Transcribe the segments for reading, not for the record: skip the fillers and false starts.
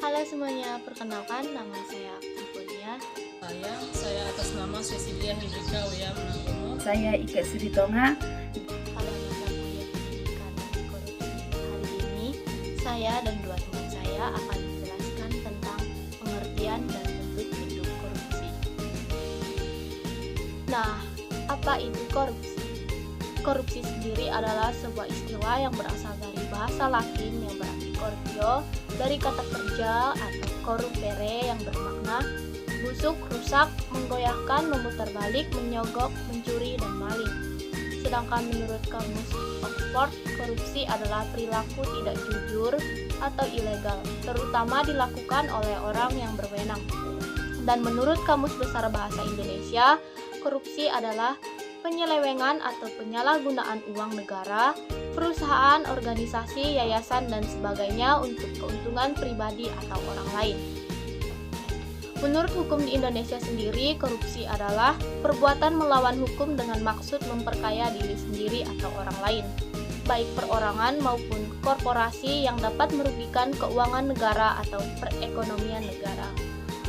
Halo semuanya, perkenalkan nama saya Trifonia. Saya atas nama Cecilia Hendrika Wia Menanggomo. Saya Ika Suritonga. Pada mata kuliah pendidikan dan korupsi hari ini, saya dan dua teman saya akan menjelaskan tentang pengertian dan bentuk-bentuk korupsi. Nah, apa itu korupsi? Korupsi sendiri adalah sebuah istilah yang berasal dari bahasa Latin yang berarti corruptio, dari kata kerja atau corrupere yang bermakna busuk, rusak, menggoyahkan, memutarbalik, menyogok, mencuri, dan maling. Sedangkan menurut kamus Oxford, korupsi adalah perilaku tidak jujur atau ilegal, terutama dilakukan oleh orang yang berwenang. Dan menurut Kamus Besar Bahasa Indonesia, korupsi adalah penyelewengan atau penyalahgunaan uang negara, perusahaan, organisasi, yayasan, dan sebagainya untuk keuntungan pribadi atau orang lain. Menurut hukum di Indonesia sendiri, korupsi adalah perbuatan melawan hukum dengan maksud memperkaya diri sendiri atau orang lain, baik perorangan maupun korporasi yang dapat merugikan keuangan negara atau perekonomian negara.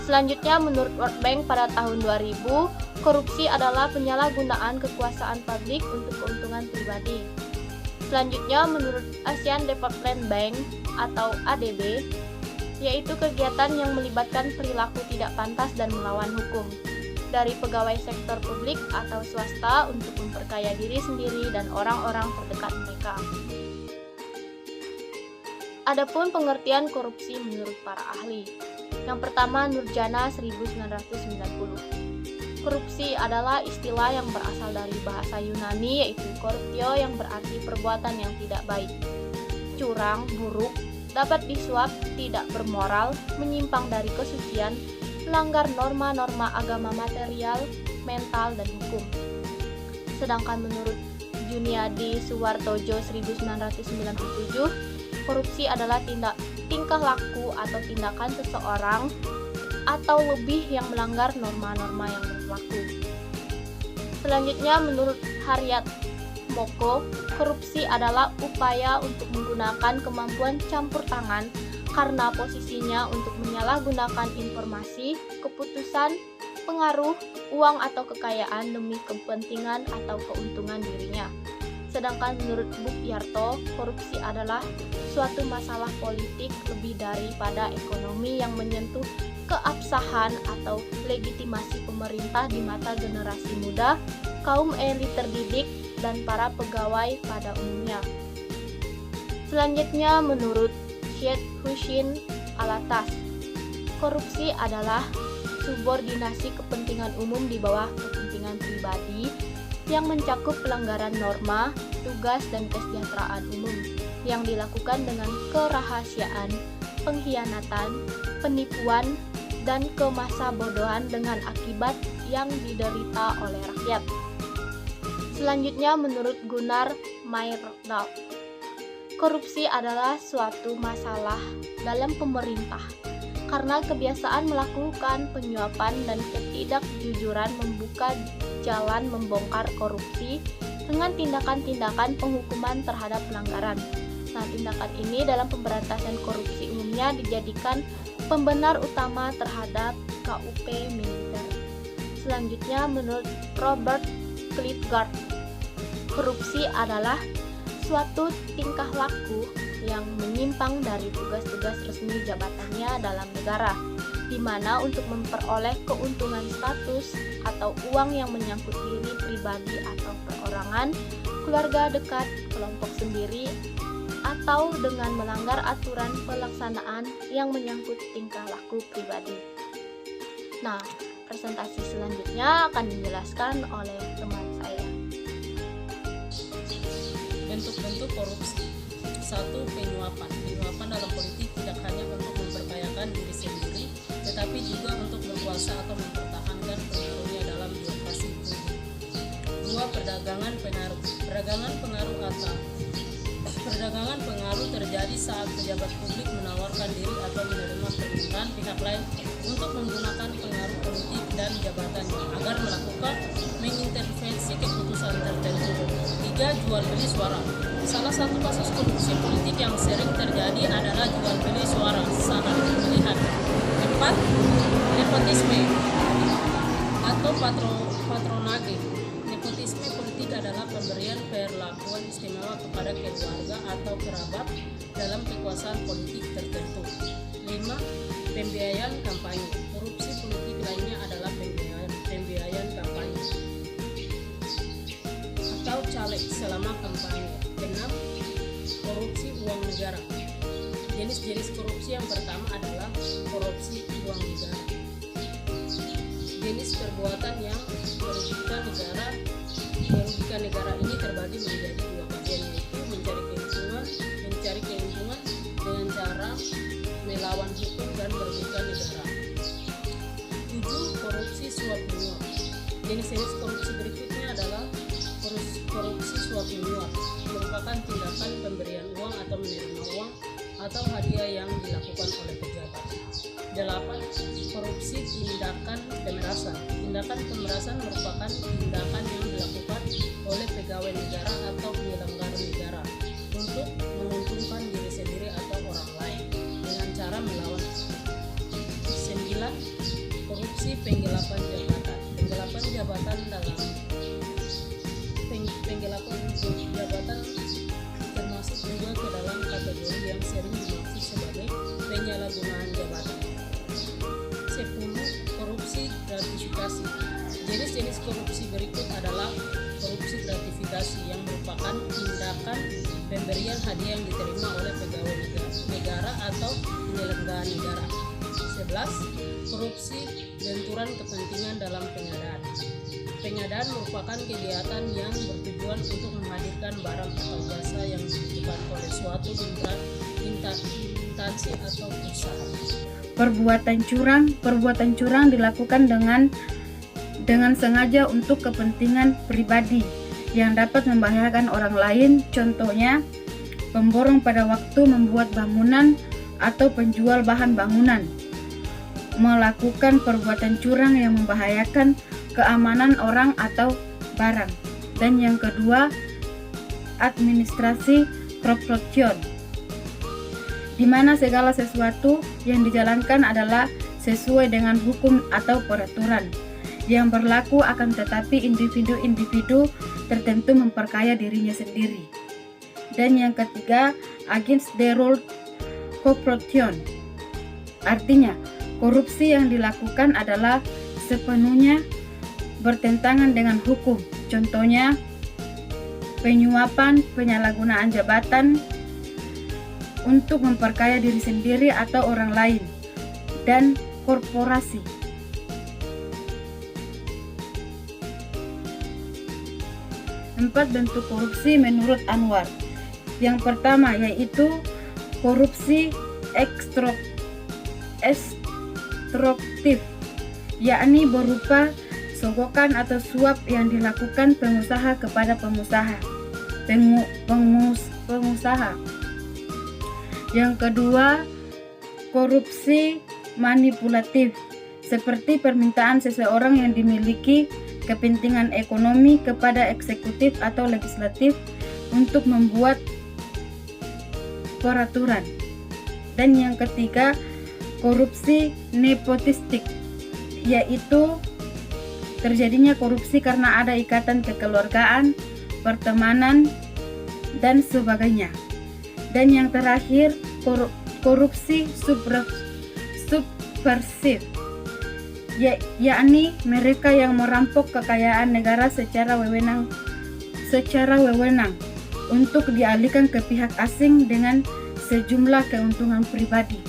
Selanjutnya, menurut World Bank pada tahun 2000, korupsi adalah penyalahgunaan kekuasaan publik untuk keuntungan pribadi. Selanjutnya, menurut Asian Development Bank atau ADB, yaitu kegiatan yang melibatkan perilaku tidak pantas dan melawan hukum dari pegawai sektor publik atau swasta untuk memperkaya diri sendiri dan orang-orang terdekat mereka. Adapun pengertian korupsi menurut para ahli. Yang pertama, Nurjana 1990. Korupsi adalah istilah yang berasal dari bahasa Yunani yaitu corruptio yang berarti perbuatan yang tidak baik, curang, buruk, dapat disuap, tidak bermoral, menyimpang dari kesucian, melanggar norma-norma agama material, mental, dan hukum. Sedangkan menurut Juniadi Suwartojo 1997, korupsi adalah tingkah laku atau tindakan seseorang atau lebih yang melanggar norma-norma yang berlaku. Selanjutnya, menurut Haryat Moko, korupsi adalah upaya untuk menggunakan kemampuan campur tangan karena posisinya untuk menyalahgunakan informasi, keputusan, pengaruh, uang atau kekayaan demi kepentingan atau keuntungan dirinya. Sedangkan menurut Bukyarto, korupsi adalah suatu masalah politik lebih daripada ekonomi yang menyentuh keabsahan atau legitimasi pemerintah di mata generasi muda, kaum elit terdidik, dan para pegawai pada umumnya. Selanjutnya, menurut Syed Hussein Alatas, korupsi adalah subordinasi kepentingan umum di bawah kepentingan pribadi yang mencakup pelanggaran norma, tugas, dan kesejahteraan umum yang dilakukan dengan kerahasiaan, pengkhianatan, penipuan, dan kemasabodohan dengan akibat yang diderita oleh rakyat. Selanjutnya, menurut Gunnar Myrdal, korupsi adalah suatu masalah dalam pemerintah karena kebiasaan melakukan penyuapan dan ketidakjujuran membuka jalan membongkar korupsi dengan tindakan-tindakan penghukuman terhadap pelanggaran. Nah, tindakan ini dalam pemberantasan korupsi umumnya dijadikan pembenar utama terhadap KUP militer. Selanjutnya, menurut Robert Klitgaard, korupsi adalah suatu tingkah laku yang menyimpang dari tugas-tugas resmi jabatannya dalam negara, di mana untuk memperoleh keuntungan status atau uang yang menyangkut diri pribadi atau perorangan, keluarga dekat, kelompok sendiri, atau dengan melanggar aturan pelaksanaan yang menyangkut tingkah laku pribadi. Nah, presentasi selanjutnya akan dijelaskan oleh teman saya. Bentuk-bentuk korupsi. 1. Penyuapan. Penyuapan dalam politik tidak hanya untuk memperkayakan diri sendiri, tetapi juga untuk berkuasa atau mempertahankan pengaruhnya dalam birokrasi publik. 2. Perdagangan pengaruh. Perdagangan pengaruh terjadi saat pejabat publik menawarkan diri atau menerima permintaan pihak lain untuk menggunakan pengaruh politik dan jabatannya agar melakukan mengintervensi keputusan tertentu. 3. Jual beli suara. Salah satu kasus korupsi politik yang sering terjadi adalah jual beli suara saat pemilihan. patronage. Nepotisme politik adalah pemberian perlakuan istimewa kepada keluarga atau kerabat dalam kekuasaan politik tertentu. 5. Pembiayaan kampanye. Korupsi politik lainnya adalah pembiayaan kampanye atau caleg selama kampanye. 6. Korupsi uang negara. Jenis-jenis korupsi yang pertama adalah korupsi uang negara. Jenis perbuatan yang merugikan negara ini terbagi menjadi dua bagian, yaitu mencari keuntungan dengan cara melawan hukum dan merugikan negara. 7. Korupsi suap menyuap. Jenis-jenis korupsi berikutnya adalah korupsi suap menyuap, merupakan tindakan pemberian uang atau menerima uang atau hadiah yang dilakukan oleh pejabat. 8. Korupsi tindakan pemerasan. Tindakan pemerasan merupakan tindakan yang dilakukan oleh pegawai negara atau penyelenggara negara untuk menguntungkan diri sendiri atau orang lain dengan cara melawan hukum. 9. Korupsi penggelapan jabatan. Penggelapan jabatan termasuk juga ke dalam kategori yang sering dimaksud sebagai penyalahgunaan jabatan. 10. Korupsi gratifikasi. Jenis-jenis korupsi berikut adalah korupsi gratifikasi yang merupakan tindakan pemberian hadiah yang diterima oleh pegawai negara atau penyelenggara negara. 11. Korupsi benturan kepentingan dalam pengadaan. Pengadaan merupakan kegiatan yang bertujuan untuk menghadirkan barang atau jasa yang dibutuhkan oleh suatu instansi atau perusahaan. Perbuatan curang dilakukan dengan sengaja untuk kepentingan pribadi yang dapat membahayakan orang lain. Contohnya, pemborong pada waktu membuat bangunan atau penjual bahan bangunan melakukan perbuatan curang yang membahayakan keamanan orang atau barang. Dan yang kedua, administrasi corruption, di mana segala sesuatu yang dijalankan adalah sesuai dengan hukum atau peraturan yang berlaku, akan tetapi individu-individu tertentu memperkaya dirinya sendiri. Dan yang ketiga, against the rule corruption, artinya korupsi yang dilakukan adalah sepenuhnya bertentangan dengan hukum. Contohnya, penyuapan, penyalahgunaan jabatan untuk memperkaya diri sendiri atau orang lain, dan korporasi. 4 bentuk korupsi menurut Anwar. Yang pertama yaitu korupsi ekstruktif, yakni berupa sogokan atau suap yang dilakukan pengusaha kepada pengusaha. Yang kedua, korupsi manipulatif, seperti permintaan seseorang yang dimiliki kepentingan ekonomi kepada eksekutif atau legislatif untuk membuat peraturan. Dan yang ketiga, korupsi nepotistik, yaitu terjadinya korupsi karena ada ikatan kekeluargaan, pertemanan, dan sebagainya. Dan yang terakhir, korupsi subversif, yakni mereka yang merampok kekayaan negara secara wewenang untuk dialihkan ke pihak asing dengan sejumlah keuntungan pribadi.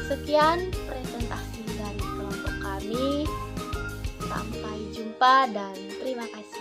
Sekian presentasi dari kelompok kami. Sampai jumpa dan terima kasih.